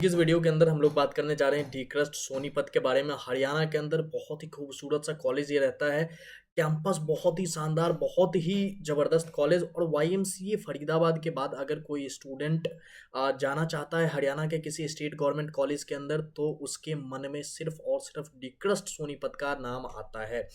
इस वीडियो के अंदर हम लोग बात करने जा रहे हैं डी क्रस्ट सोनीपत के बारे में। हरियाणा के अंदर बहुत ही खूबसूरत सा कॉलेज ये रहता है। कैंपस बहुत ही शानदार, बहुत ही ज़बरदस्त कॉलेज। और वाईएमसीए फरीदाबाद के बाद अगर कोई स्टूडेंट जाना चाहता है हरियाणा के किसी स्टेट गवर्नमेंट कॉलेज के अंदर, तो उसके मन में सिर्फ और सिर्फ डी क्रस्ट सोनीपत का नाम आता है।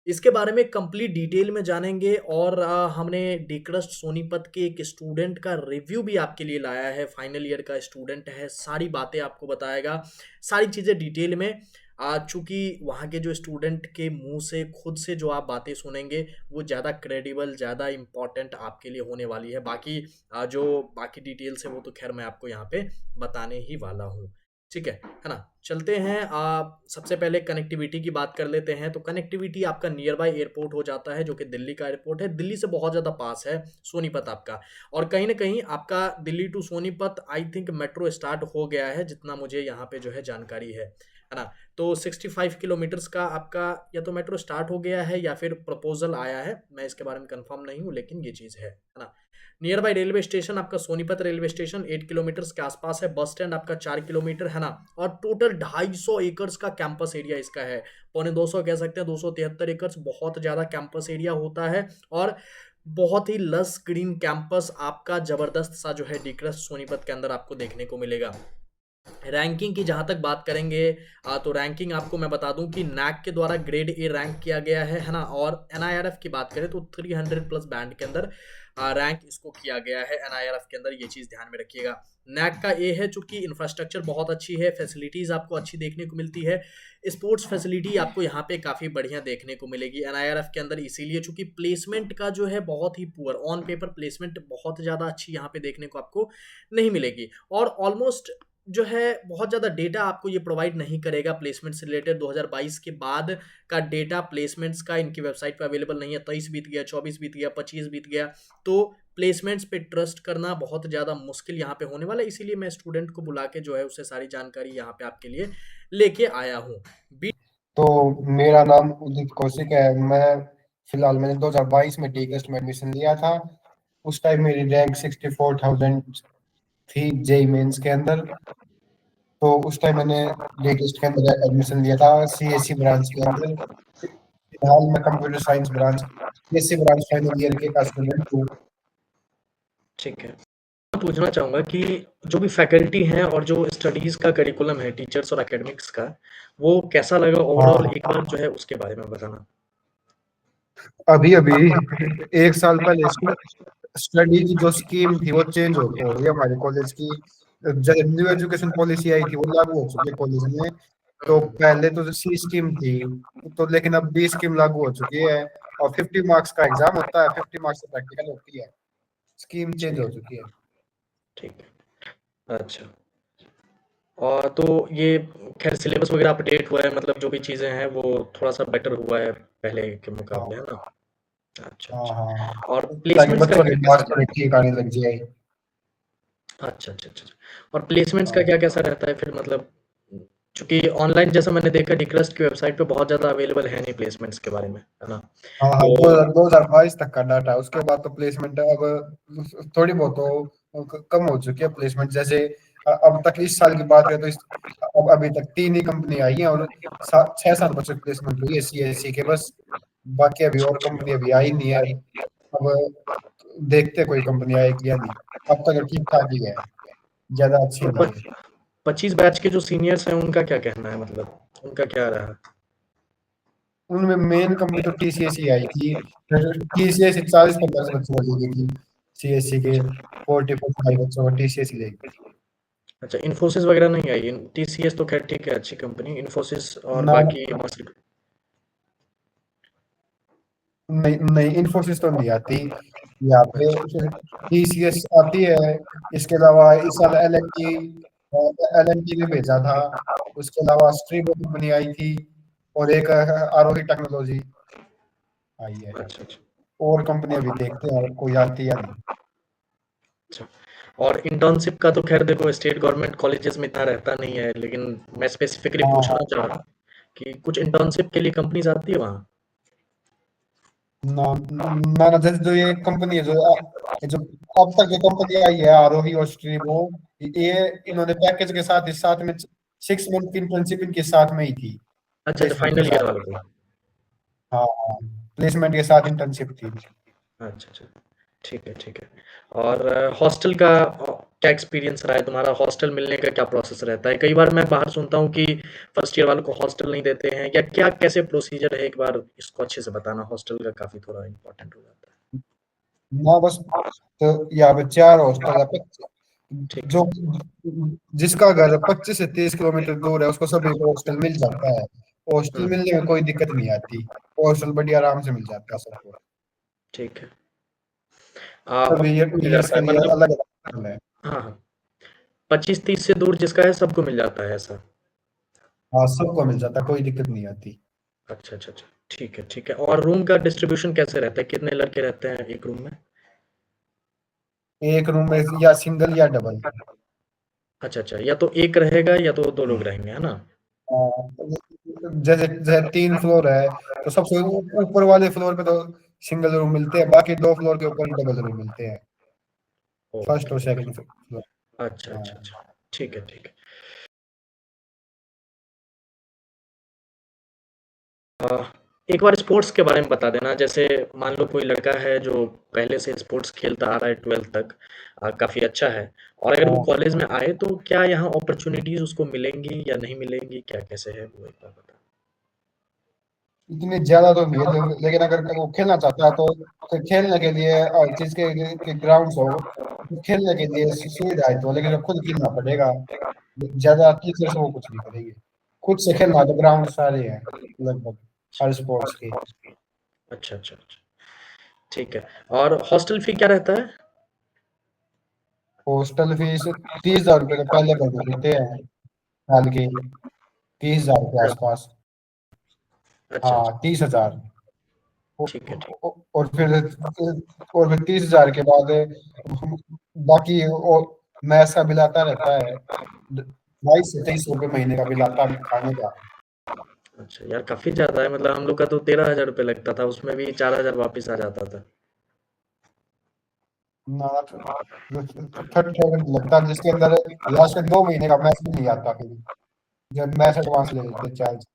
इसके बारे में कंप्लीट डिटेल में जानेंगे। और हमने डिक्रस्ट सोनीपत के एक स्टूडेंट का रिव्यू भी आपके लिए लाया है। फाइनल ईयर का स्टूडेंट है, सारी बातें आपको बताएगा, सारी चीज़ें डिटेल में। चूंकि वहाँ के जो स्टूडेंट के मुंह से खुद से जो आप बातें सुनेंगे वो ज़्यादा क्रेडिबल, ज़्यादा इम्पॉर्टेंट आपके लिए होने वाली है। बाकी जो बाकी डिटेल्स है वो तो खैर मैं आपको यहाँ पे बताने ही वाला हूँ। ठीक है ना? चलते हैं। सबसे पहले कनेक्टिविटी की बात कर लेते हैं। तो कनेक्टिविटी आपका नियर बाय एयरपोर्ट हो जाता है, जो कि दिल्ली का एयरपोर्ट है। दिल्ली से बहुत ज़्यादा पास है सोनीपत आपका। और कहीं ना कहीं आपका Delhi to Sonipat I think metro start हो गया है, जितना मुझे यहाँ पे जो है जानकारी है ना? तो 65 किलोमीटर्स का आपका या तो मेट्रो स्टार्ट हो गया है या फिर प्रपोजल आया है, मैं इसके बारे में कंफर्म नहीं हूँ, लेकिन ये चीज़ है ना? नियर बाय रेलवे स्टेशन आपका सोनीपत रेलवे स्टेशन 8 किलोमीटर्स के आसपास है। बस स्टैंड आपका 4 किलोमीटर है ना? और टोटल 250 एकर्स का कैंपस एरिया इसका है। पौने 200 कह सकते हैं, 273 एकर्स, बहुत ज़्यादा कैंपस एरिया होता है। और बहुत ही लस ग्रीन कैंपस आपका जबरदस्त सा जो है डिक्रस्ट सोनीपत के अंदर आपको देखने को मिलेगा। रैंकिंग की जहाँ तक बात करेंगे, तो रैंकिंग आपको मैं बता दूं कि नैक के द्वारा ग्रेड ए रैंक किया गया है ना? और एनआईआरएफ की बात करें तो 300 प्लस बैंड के अंदर रैंक इसको किया गया है एनआईआरएफ के अंदर। ये चीज़ ध्यान में रखिएगा। नैक का ए है, चूंकि इंफ्रास्ट्रक्चर बहुत अच्छी है, फैसिलिटीज़ आपको अच्छी देखने को मिलती है। स्पोर्ट्स फैसिलिटी आपको यहाँ पे काफ़ी बढ़िया देखने को मिलेगी एनआईआरएफ के अंदर, इसीलिए चूंकि प्लेसमेंट का जो है बहुत ही पुअर, ऑन पेपर प्लेसमेंट बहुत ज़्यादा अच्छी यहाँ पे देखने को आपको नहीं मिलेगी। और ऑलमोस्ट जो है बहुत ज़्यादा डेटा आपको ये प्रोवाइड नहीं करेगा प्लेसमेंट से रिलेटेड। 2022 के बाद का डेटा प्लेसमेंट्स का इनकी वेबसाइट पे अवेलेबल नहीं है। 23 बीत गया, 24 बीत गया, 25 बीत गया, तो प्लेसमेंट्स पे ट्रस्ट करना बहुत ज़्यादा मुश्किल यहाँ पे होने वाला है। इसीलिए मैं स्टूडेंट को बुला के जो है उससे सारी जानकारी यहाँ पे आपके लिए लेके आया हूँ। तो मेरा नाम उदित कौशिक है। मैंने 2022 में टेक्स्ट में एडमिशन लिया था। उस टाइम मेरी रैंक 64,000 थी जेई मेंस के अंदर। तो उस टाइम मैंने टेक्स्ट के अंदर एडमिशन लिया था सीएससी ब्रांच के अंदर। फिलहाल मैं computer science branch CSC branch final year के का स्टूडेंट हूँ। ठीक है, मैं पूछना चाहूँगा कि जो भी फैकल्टी हैं और जो स्टडीज़ का करिकुलम है टीचर्स और एकेडमिक्स का, वो कैसा लगा ओवरऑल, हाँ, एक बार जो है उसके बारे में बताना। अभी अभी एक साल पहले स्टडी की जो स्कीम थी वो चेंज हो गई हमारे कॉलेज की। जब न्यू एजुकेशन पॉलिसी आई थी वो लागू हो चुकी है कॉलेज में। तो हम्म, पहले तो सी स्कीम थी, तो लेकिन अब बी स्कीम लागू हो चुकी है। और 50 मार्क्स का एग्जाम होता है, 50 मार्क्स की प्रैक्टिकल होती है। स्कीम चेंज हो चुकी है। ठीक है, अच्छा। और तो ये खैर सिलेबस वगैरह अपडेट हुआ है, मतलब जो भी चीज़ें हैं वो थोड़ा-सा बेटर हुआ है पहले के मुकाबले, है हाँ, ना? अच्छा, हाँ, हाँ, अच्छा। और ताकि प्लेसमेंट्स का बच्चों क्या के कैसा मार्क्स थोड़े ठीक आने लग जाए। अच्छा, अच्छा, अच्छा, अच्छा। और प्लेसमेंट्स का हाँ, क्या कैसा रहता है फिर, मतलब चूँकि ऑनलाइन जैसा मैंने देखा डिक्रस्ट की वेबसाइट पे बहुत ज़्यादा अवेलेबल है नहीं प्लेसमेंट्स के बारे में, है ना? हाँ, हाँ, तो 2022 तक का डाटा है। उसके बाद तो प्लेसमेंट अब थोड़ी बहुत तो कम हो चुकी है प्लेसमेंट। जैसे अब तक इस साल की बात करें तो अब अभी तक 3 ही कंपनी आई हैं और 6-7% प्लेसमेंट हुई है सीएससी के बस। बाकी अभी और कंपनी अभी आई नहीं है। अब देखते हैं कोई कंपनी आएगी या नहीं। अब तक ठीक ठाक ही है, ज्यादा अच्छी और नहीं है। 25 बैच के जो सीनियर्स हैं उनका क्या कहना है, मतलब उनका क्या रहा? उनमें मेन कंपनी तो टीसीएस ही आई थी। टीसीएस 40-45 बच्चों को लेगी थी। सीएससी के 40-45 बच्चों को टीसीएस ही लेगी। अच्छा, इन्फोसिस वगैरह नहीं आई? टीसीएस तो खैर ठीक है, अच्छी कंपनी। इन्फोसिस और ना, बाकी मर्सिडीज। नहीं नहीं, इन्फोसिस तो नहीं आती यहाँ पे। फिर टीसीएस आती है। इसके अलावा इस साल एल एन टी ने भेजा था। उसके अलावा स्ट्रीबो कंपनी आई थी। और एक आरोही टेक्नोलॉजी आई है। अच्छा, अच्छा, और कंपनी अभी देखते हैं कोई आती है या नहीं। अच्छा। और इंटर्नशिप का तो खैर देखो स्टेट गवर्नमेंट कॉलेजेस में इतना रहता नहीं है, लेकिन मैं स्पेसिफिकली हाँ, पूछना हाँ। चाह रहा हूँ कि कुछ इंटर्नशिप के लिए कंपनीज आती है वहाँ? ना ना ना, जैसे जो ये कंपनी है जो ये जो अब तक ये कंपनी आई है आरोही और स्ट्रीमो, ये इन्होंने पैकेज के साथ इस साथ में 6 मंथ की इंटर्नशिप इनके साथ में ही थी, अच्छा, अच्छा, प्लेसमेंट के फाइनल ईयर साथ। वालों को। हाँ हाँ, प्लेसमेंट के साथ इंटर्नशिप थी। अच्छा, अच्छा। ठीक है, ठीक है। और हॉस्टल का क्या एक्सपीरियंस रहा है तुम्हारा? हॉस्टल मिलने का क्या प्रोसेस रहता है? कई बार मैं बाहर सुनता हूँ कि फर्स्ट ईयर वालों को हॉस्टल नहीं देते हैं, या क्या कैसे प्रोसीजर है? एक बार इसको अच्छे से बताना, हॉस्टल का काफ़ी थोड़ा इम्पोर्टेंट हो जाता ना बस, तो यहाँ पे 4 हॉस्टल है। है। ठीक जो है। जिसका घर 25 से 30 किलोमीटर दूर है उसको सभी को हॉस्टल मिल जाता है। हॉस्टल हुँ, मिलने में कोई दिक्कत नहीं आती, हॉस्टल बड़ी आराम से मिल जाता है सबको। ठीक है। सभी सबको मिल ईयर्स जाता के है लिए मतलब? अलग अलग है। हाँ, हाँ। 25-30 से दूर जिसका है सबको मिल जाता है ऐसा? हाँ सबको मिल जाता है, कोई दिक्कत नहीं आती। अच्छा, अच्छा, अच्छा। ठीक है, ठीक है। और रूम का डिस्ट्रीब्यूशन कैसे रहता है? कितने लड़के रहते हैं एक रूम में? एक रूम में या सिंगल या डबल। अच्छा, अच्छा। या तो एक रहेगा या तो 2 लोग रहेंगे, है ना? जैसे जैसे 3 फ्लोर है, तो सबसे ऊपर वाले फ्लोर पे तो सिंगल रूम मिलते हैं, बाकी 2 फ्लोर के ऊपर डबल रूम मिलते हैं, फर्स्ट ओके, और ओके। Second floor. अच्छा, अच्छा, हाँ अच्छा। ठीक है, ठीक है। अ, एक बार स्पोर्ट्स के बारे में बता देना। जैसे मान लो कोई लड़का है जो पहले से स्पोर्ट्स खेलता आ रहा है 12th तक, काफ़ी अच्छा है, और अगर वो हाँ, कॉलेज में आए तो क्या यहाँ अपॉर्च्युनिटीज़ उसको मिलेंगी या नहीं मिलेंगी? क्या कैसे है वो एक बार बता। इतनी ज्यादा तो नहीं है, लेकिन अगर वो खेलना चाहता है तो खेलने के लिए हर चीज के ग्राउंड्स हो, तो खेलने के लिए सुविधा है, तो लेकिन वो खुद खेलना पड़ेगा। ज्यादा टीचर से वो कुछ नहीं करेंगे, खुद से खेलना है तो ग्राउंड सारे हैं लगभग हर स्पोर्ट्स के। अच्छा, अच्छा, अच्छा। ठीक है। और हॉस्टल फ़ी क्या रहता है? हॉस्टल फीस 30,000 रुपये तो पहले भरने होते हैं साल के, 30,000 के आसपास। अच्छा, हाँ अच्छा। 30,000। ठीक है, ठीक। और फिर 30,000 के बाद बाकी और मैस का बिल आता रहता है, 22 से 23 रुपये महीने का बिल आता है खाने का। अच्छा यार, काफ़ी ज़्यादा है। मतलब हम लोग का तो 13,000 रुपये लगता था, उसमें भी 4,000 वापस आ जाता था। ना 30,000 लगता है, जिसके अंदर लास्ट के 2 महीने का मैस भी नहीं आता फिर, जब मैस अच्छा, एडवांस ले लेते हैं चार्ज।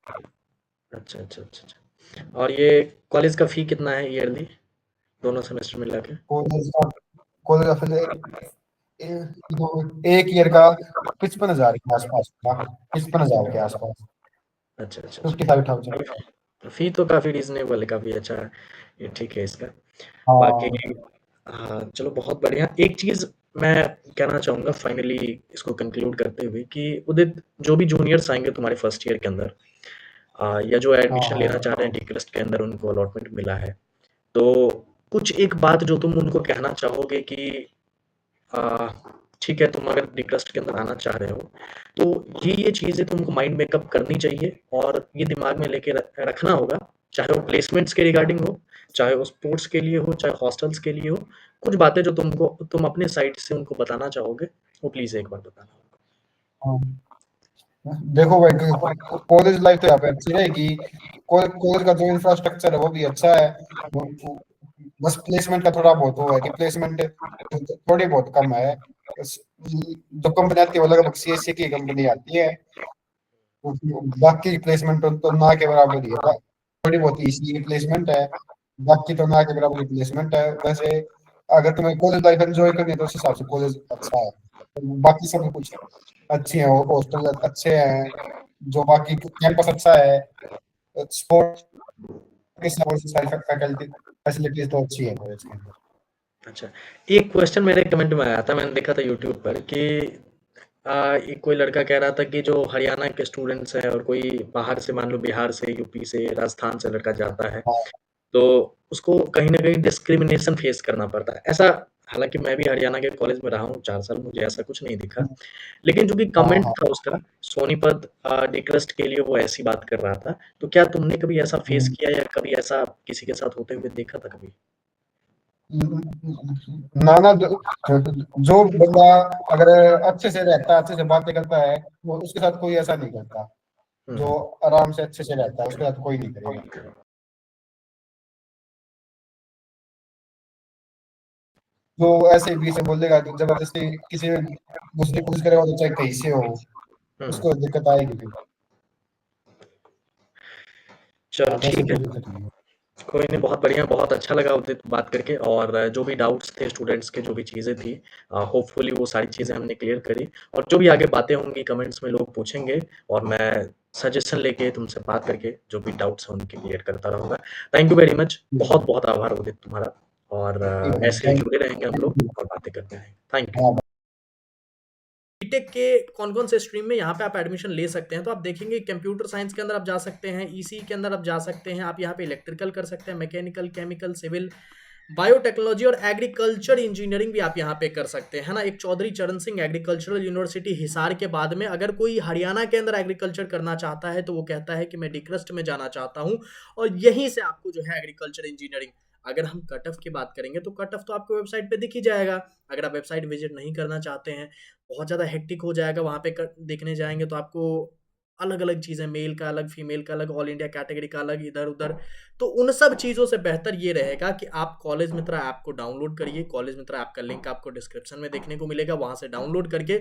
अच्छा, अच्छा, अच्छा, अच्छा। और ये कॉलेज का फ़ी कितना है ईयरली, दोनों सेमेस्टर मिला के? कॉलेज का कॉलेज का फिर एक ईयर का 55,000 के आसपास था, 55,000 के आसपास, अच्छा, अच्छा, अच्छा। 55,000। फ़ी तो काफ़ी रीज़नेबल है, काफ़ी अच्छा है। ये ठीक है इसका। बाकी हाँ हाँ, चलो बहुत बढ़िया। एक चीज़ मैं कहना चाहूँगा फाइनली इसको कंक्लूड करते हुए कि उदित, जो भी जूनियर्स आएँगे तुम्हारे फर्स्ट ईयर के अंदर, या जो हाँ एडमिशन लेना हाँ। चाह रहे हैं डिक्रस्ट के अंदर, उनको अलॉटमेंट मिला है, तो कुछ एक बात जो तुम उनको कहना चाहोगे कि अ, ठीक है, तुम अगर डिक्रस्ट के अंदर आना चाह रहे हो, तो ये चीज़ें तुमको माइंड मेकअप करनी चाहिए और ये दिमाग में लेके रखना होगा, चाहे वो प्लेसमेंट्स के रिगार्डिंग हो, चाहे वो स्पोर्ट्स के लिए हो, चाहे हॉस्टल्स के लिए हो। कुछ बातें जो तुम अपने साइड से उनको बताना चाहोगे, वो प्लीज़ एक बार बताना। हाँ। देखो भाई, कॉलेज लाइफ तो यहाँ पे अच्छी रहेगी। कॉलेज का जो इंफ्रास्ट्रक्चर है वो भी अच्छा है। बस प्लेसमेंट का थोड़ा बहुत वो है कि प्लेसमेंट थोड़ी बहुत कम है। जो कंपनी आती है वो लगभग सीएससी की कंपनी आती है, बाकी प्लेसमेंट तो ना के बराबर ही है। थोड़ी बहुत ईसी की प्लेसमेंट है, बाकी तो ना के बराबर की प्लेसमेंट है। वैसे अगर तुम्हें कॉलेज लाइफ एंजॉय करनी है तो उस हिसाब से कॉलेज अच्छा है। बाकी सब कुछ अच्छी है, हॉस्टल अच्छे हैं, जो बाकी कैंपस अच्छा है, स्पोर्ट के सारी फैकल्टी फैसिलिटीज तो अच्छी है कॉलेज के अंदर। अच्छा, एक क्वेश्चन मेरे कमेंट में आया था, मैंने देखा था यूट्यूब पर कि एक कोई लड़का कह रहा था कि जो हरियाणा के स्टूडेंट्स हैं और कोई बाहर से, मान लो बिहार से, यूपी से, राजस्थान से लड़का जाता है, हाँ तो उसको कहीं न कहीं डिस्क्रिमिनेशन फेस करना पड़ता है। ऐसा, हालाँकि मैं भी हरियाणा के कॉलेज में रहा हूँ 4 साल, मुझे ऐसा कुछ नहीं दिखा। लेकिन जो कि हाँ कमेंट हाँ। था उसका, सोनीपत डिक्रस्ट के लिए वो ऐसी बात कर रहा था। तो क्या तुमने कभी ऐसा फेस हम्म। किया या कभी ऐसा किसी के साथ होते हुए देखा था कभी? ना ना, जो बंदा अगर अच्छे से रहता है, अच्छे से बातें करता है, वो उसके साथ कोई ऐसा नहीं करता। हुँ, जो हुँ। आराम से अच्छे से रहता है उसके साथ कोई नहीं करेगा। जो ऐसे बीच में बोल देगा कि जबरदस्ती किसी में घुसने की कोशिश करेगा तो चाहे कहीं से हो, उसको दिक्कत आएगी फिर। चलो वैसे ठीक है। कोई दिक्कत नहीं है। कोई नहीं, बहुत बढ़िया, बहुत अच्छा लगा उदित बात करके, और जो भी डाउट्स थे स्टूडेंट्स के, जो भी चीज़ें थी, होपफुली वो सारी चीज़ें हमने क्लियर करी, और जो भी आगे बातें होंगी कमेंट्स में लोग पूछेंगे, और मैं सजेशन लेके तुमसे बात करके जो भी डाउट्स हैं उनके क्लियर करता रहूँगा। थैंक यू वेरी मच, बहुत-बहुत आभार उदित तुम्हारा, और ऐसे ही थैंक जुड़े रहेंगे हम लोग यू। और बातें करते रहेंगे। Thank you. हाँ। बीटेक के कौन-कौन से स्ट्रीम में यहाँ पे आप एडमिशन ले सकते हैं, तो आप देखेंगे कंप्यूटर साइंस के अंदर आप जा सकते हैं, ईसीई के अंदर आप जा सकते हैं, आप यहाँ पे इलेक्ट्रिकल कर सकते हैं, मैकेनिकल, केमिकल, सिविल, बायोटेक्नोलॉजी और एग्रीकल्चर इंजीनियरिंग भी आप यहाँ पे कर सकते हैं, है ना। एक चौधरी चरण सिंह एग्रीकल्चरल यूनिवर्सिटी हिसार के बाद में अगर कोई हरियाणा के अंदर एग्रीकल्चर करना चाहता है तो वो कहता है कि मैं डिक्रस्ट में जाना चाहता हूँ, और यहीं से आपको जो है एग्रीकल्चर इंजीनियरिंग। अगर हम कट ऑफ की बात करेंगे तो कट ऑफ तो आपको वेबसाइट पे दिख ही जाएगा। अगर आप वेबसाइट विजिट नहीं करना चाहते हैं, बहुत ज़्यादा हेक्टिक हो जाएगा, वहाँ पे देखने जाएंगे तो आपको अलग अलग चीज़ें, मेल का अलग, फीमेल का अलग, ऑल इंडिया कैटेगरी का अलग, इधर उधर, तो उन सब चीज़ों से बेहतर ये रहेगा कि आप कॉलेज मित्रा ऐप को डाउनलोड करिए। कॉलेज मित्रा ऐप का लिंक आपको डिस्क्रिप्शन में देखने को मिलेगा, वहां से डाउनलोड करके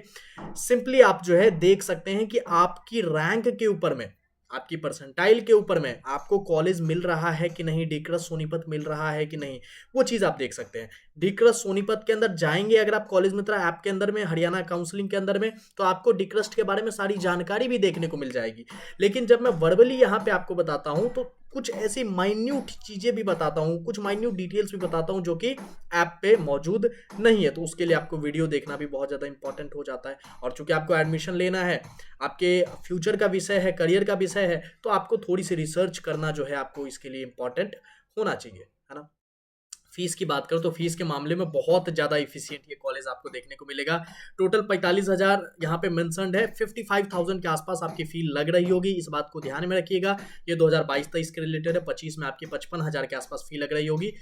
सिंपली आप जो है देख सकते हैं कि आपकी रैंक के ऊपर में, आपकी परसेंटाइल के ऊपर में आपको कॉलेज मिल रहा है कि नहीं, डीक्रस सोनीपत मिल रहा है कि नहीं, वो चीज़ आप देख सकते हैं। डीक्रस सोनीपत के अंदर जाएंगे अगर आप कॉलेज मित्रा ऐप के अंदर में, हरियाणा काउंसलिंग के अंदर में, तो आपको डीक्रस्ट के बारे में सारी जानकारी भी देखने को मिल जाएगी। लेकिन जब मैं वर्बली यहाँ पे आपको बताता हूँ तो कुछ ऐसी माइन्यूट चीज़ें भी बताता हूँ, कुछ माइन्यूट डिटेल्स भी बताता हूँ जो कि ऐप पे मौजूद नहीं है, तो उसके लिए आपको वीडियो देखना भी बहुत ज़्यादा इंपॉर्टेंट हो जाता है। और चूंकि आपको एडमिशन लेना है, आपके फ्यूचर का विषय है, करियर का विषय है, तो आपको थोड़ी सी रिसर्च करना जो है आपको इसके लिए इंपॉर्टेंट होना चाहिए, है ना। फीस की बात करो तो फीस के मामले में बहुत ज़्यादा इफिशियंट ये कॉलेज आपको देखने को मिलेगा। टोटल 45,000 यहाँ पे मेंशन्ड है, 55,000 के आसपास आपकी फी लग रही होगी, इस बात को ध्यान में रखिएगा। ये 2022-23 के रिलेटेड है, 25 में आपकी 55,000 के आसपास फी लग रही होगी।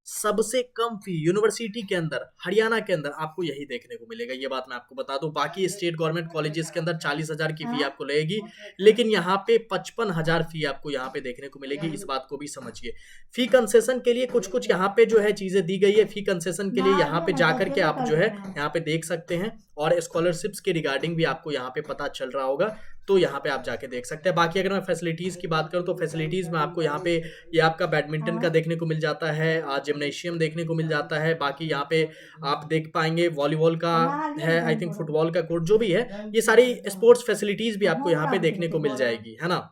सबसे कम फी यूनिवर्सिटी के अंदर, हरियाणा के अंदर आपको यही देखने को मिलेगा, ये बात मैं आपको बता दूं। बाकी स्टेट गवर्नमेंट कॉलेजेस के अंदर 40,000 की फी आपको लगेगी, लेकिन यहाँ पे 55,000 फी आपको यहाँ पे देखने को मिलेगी, इस बात को भी समझिए। फी कंसेशन के लिए कुछ कुछ यहाँ पे जो है चीजें दी गई है, फी कंसेशन के लिए यहाँ पे जाकर के आप जो है यहाँ पे देख सकते हैं, और स्कॉलरशिप्स के रिगार्डिंग भी आपको यहाँ पे पता चल रहा होगा, तो यहाँ पे आप जाके देख सकते हैं। बाकी अगर मैं फैसिलिटीज की बात करूँ तो फैसिलिटीज में आपको यहाँ पे ये आपका बैडमिंटन का देखने को मिल जाता है, जिम्नेशियम देखने को मिल जाता है, बाकी यहाँ पे आप देख पाएंगे वॉलीबॉल का है, आई थिंक फुटबॉल का कोर्ट जो भी है, ये सारी स्पोर्ट्स फैसिलिटीज भी आपको यहाँ पे देखने को मिल जाएगी, है ना।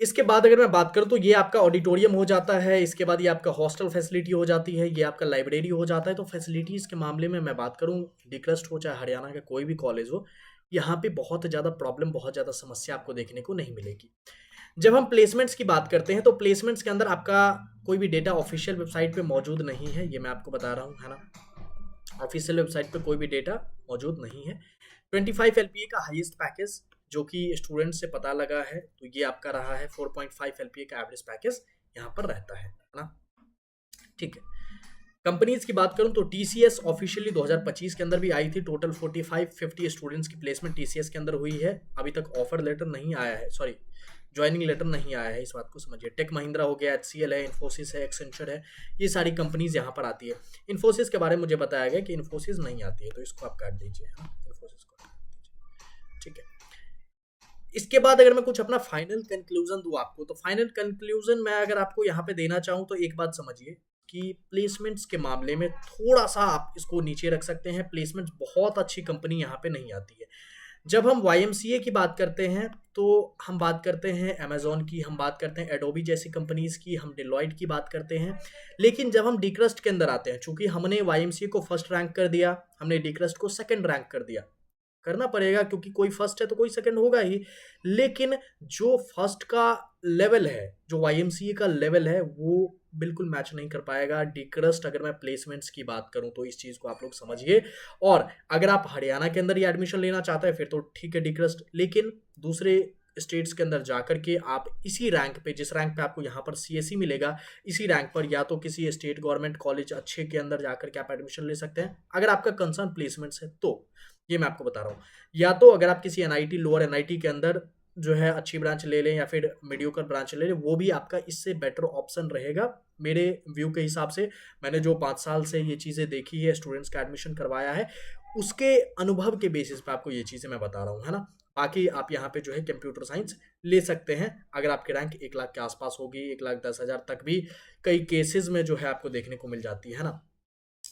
इसके बाद अगर मैं बात करूँ तो ये आपका ऑडिटोरियम हो जाता है, इसके बाद ये आपका हॉस्टल फैसिलिटी हो जाती है, ये आपका लाइब्रेरी हो जाता है। तो फैसिलिटीज़ के मामले में मैं बात करूँ, डिक्रस्ट हो चाहे हरियाणा का कोई भी कॉलेज हो, यहाँ पे बहुत ज़्यादा प्रॉब्लम, बहुत ज़्यादा समस्या आपको देखने को नहीं मिलेगी। जब हम प्लेसमेंट्स की बात करते हैं तो प्लेसमेंट्स के अंदर आपका कोई भी डेटा ऑफिशियल वेबसाइट पे मौजूद नहीं है, ये मैं आपको बता रहा हूँ, है ना। ऑफिशियल वेबसाइट पे कोई भी डेटा मौजूद नहीं है। 25 एलपीए का हाईएस्ट पैकेज जो कि स्टूडेंट से पता लगा है, तो ये आपका रहा है 4.5 एलपीए का एवरेज पैकेज यहाँ पर रहता है ना। ठीक है, कंपनीज की बात करूं तो टीसीएस ऑफिशियली 2025 के अंदर भी आई थी, टोटल 45-50 स्टूडेंट्स की प्लेसमेंट टीसीएस के अंदर हुई है। अभी तक ऑफर लेटर नहीं आया है, सॉरी ज्वाइनिंग लेटर नहीं आया है, इस बात को समझिए। टेक महिंद्रा हो गया, एचसीएल है, इन्फोसिस है, एक्सेंचर है, ये सारी कंपनीज यहाँ पर आती है। इन्फोसिस के बारे में मुझे बताया गया कि इन्फोसिस नहीं आती है, तो इसको आप काट दीजिए, इन्फोसिस को काट दीजिए, ठीक है। इसके बाद अगर मैं कुछ अपना फाइनल कंक्लूजन दूं आपको, तो फाइनल कंक्लूजन मैं अगर आपको यहाँ पे देना चाहूँ तो एक बात समझिए कि प्लेसमेंट्स के मामले में थोड़ा सा आप इसको नीचे रख सकते हैं। प्लेसमेंट्स बहुत अच्छी कंपनी यहाँ पे नहीं आती है। जब हम YMCA की बात करते हैं तो हम बात करते हैं अमेजोन की, हम बात करते हैं एडोबी जैसी कंपनीज की, हम डिलॉयट की बात करते हैं। लेकिन जब हम डिक्रस्ट के अंदर आते हैं, चूंकि हमने YMCA को फर्स्ट रैंक कर दिया, हमने डिक्रस्ट को सेकंड रैंक कर दिया, करना पड़ेगा क्योंकि कोई फर्स्ट है तो कोई सेकंड होगा ही। लेकिन जो फर्स्ट का लेवल है, जो YMCA का लेवल है, वो बिल्कुल मैच नहीं कर पाएगा डिक्रस्ट। अगर मैं प्लेसमेंट्स की बात करूं तो इस चीज को आप लोग समझिए। और अगर आप हरियाणा के अंदर ही एडमिशन लेना चाहते हैं फिर तो ठीक है डिक्रस्ट, लेकिन दूसरे स्टेट्स के अंदर जाकर के आप इसी रैंक पे, जिस रैंक पे आपको यहाँ पर CSE मिलेगा, इसी रैंक पर या तो किसी स्टेट गवर्नमेंट कॉलेज अच्छे के अंदर जाकर के आप एडमिशन ले सकते हैं अगर आपका कंसर्न प्लेसमेंट्स है तो। ये मैं आपको बता रहा हूँ। या तो अगर आप किसी NIT, लोअर NIT के अंदर जो है अच्छी ब्रांच ले लें या फिर मीडियोकर ब्रांच ले लें, वो भी आपका इससे बेटर ऑप्शन रहेगा मेरे व्यू के हिसाब से। मैंने जो 5 साल से ये चीज़ें देखी है, स्टूडेंट्स का एडमिशन करवाया है, उसके अनुभव के बेसिस पे आपको ये चीज़ें मैं बता रहा हूँ, है ना? बाकी आप यहाँ पे जो है कंप्यूटर साइंस ले सकते हैं, अगर आपकी रैंक 1 लाख के आस-पास होगी, 1,10,000 तक भी कई केसेज़ में जो है आपको देखने को मिल जाती है ना?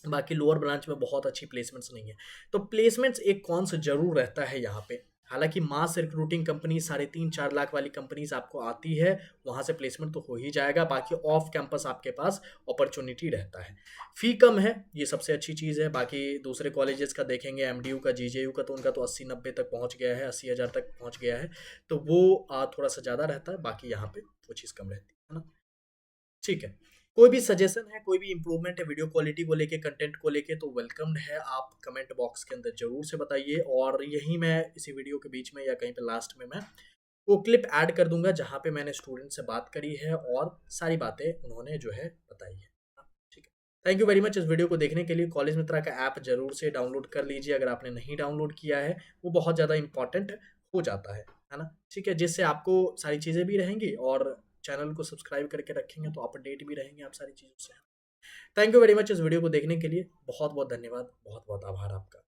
बाकी लोअर ब्रांच में बहुत अच्छी प्लेसमेंट्स नहीं है। तो प्लेसमेंट्स एक कॉन्स ज़रूर रहता है यहाँ पे। हालाँकि मास रिक्रूटिंग कंपनी 3.5-4 लाख वाली कंपनीज़ आपको आती है, वहाँ से प्लेसमेंट तो हो ही जाएगा, बाकी ऑफ कैंपस आपके पास अपॉर्च्युनिटी रहता है। फ़ी कम है, ये सबसे अच्छी चीज़ है। बाकी दूसरे कॉलेजेस का देखेंगे, एमडीयू का, जीजेयू का, तो उनका तो 80-90 तक पहुँच गया है, 80,000 तक पहुँच गया है। तो वो थोड़ा-सा ज़्यादा रहता है, बाकी यहाँ पे वो चीज़ कम रहती है ना? ठीक है। कोई भी सजेशन है, कोई भी इम्प्रूवमेंट है वीडियो क्वालिटी को लेके, कंटेंट को लेके, तो वेलकम्ड है। आप कमेंट बॉक्स के अंदर ज़रूर से बताइए, और यहीं मैं इसी वीडियो के बीच में या कहीं पे लास्ट में मैं वो क्लिप ऐड कर दूँगा जहाँ पे मैंने स्टूडेंट से बात करी है और सारी बातें उन्होंने जो है बताई है। ठीक है। थैंक यू वेरी मच इस वीडियो को देखने के लिए। कॉलेज मित्रा का ऐप ज़रूर से डाउनलोड कर लीजिए अगर आपने नहीं डाउनलोड किया है, वो बहुत ज़्यादा इम्पोर्टेंट हो जाता है ना? ठीक है, जिससे आपको सारी चीज़ें भी रहेंगी और चैनल को सब्सक्राइब करके रखेंगे तो अपडेट भी रहेंगे आप सारी चीज़ों से। थैंक यू वेरी मच इस वीडियो को देखने के लिए। बहुत-बहुत धन्यवाद, बहुत-बहुत आभार आपका।